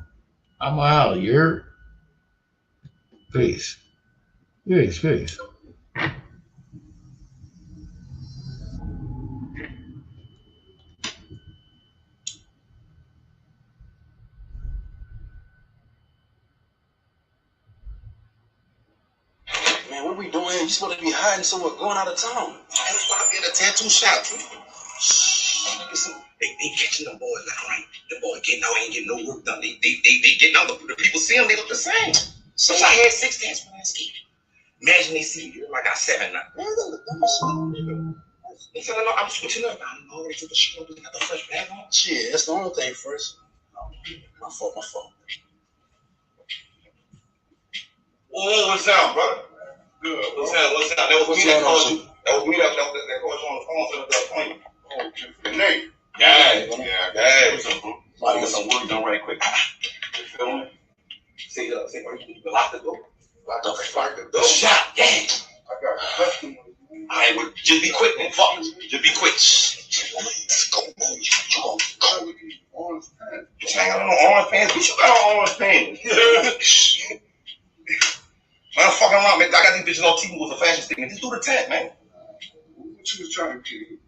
I'm out. You're peace. Peace. Man, what we doing? You supposed to be hiding somewhere, going out of town. That's why I be at a tattoo shop. Listen, they catching them boys left right. The boy getting out, ain't getting no work done. They getting out. The people see them, they look the same. So I had 6 tats when I escaped. Imagine they see you. I got 7 now. Man, they look dumb as shit. They said, no, I'm switching up. I'm already took the shit up. Got the fresh bag on. Shit, that's the only thing first. My fault. What's down, brother? Good. What's down? That was me that called you. That was me that called you on the phone for the appointment. Oh, good name. Yeah. I get some work done right quick. You feel me? See, you lock the door. Lock the fuck the door. Shot, yeah. I got a question. All right, well, just be quick, man. Fuck. Just be quick. Let's go, man. You gonna go with these orange pants? Bitch, I ain't got no orange pants. Bitch, you got on orange pants. Man, fucking around, man. I got these bitches on TV with a fashion statement. Just do the tag, man. What you was trying to get?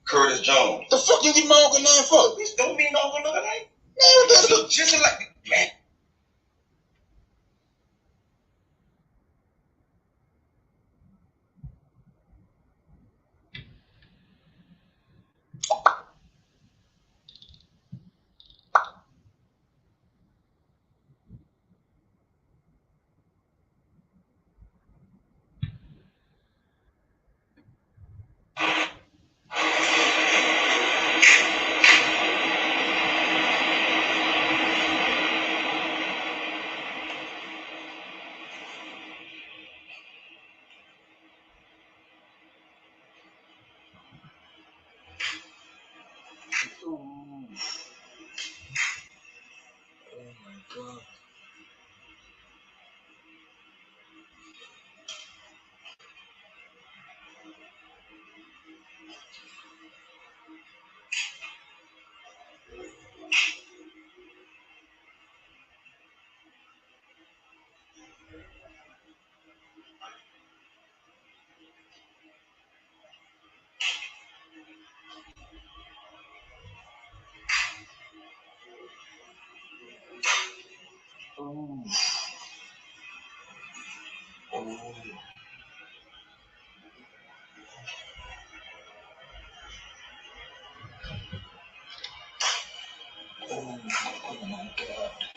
Curtis Jones. The fuck you get my uncle name for? Bitch, don't mean no uncle name. Man, what that look just like man. Oh my god. Oh. Oh my god.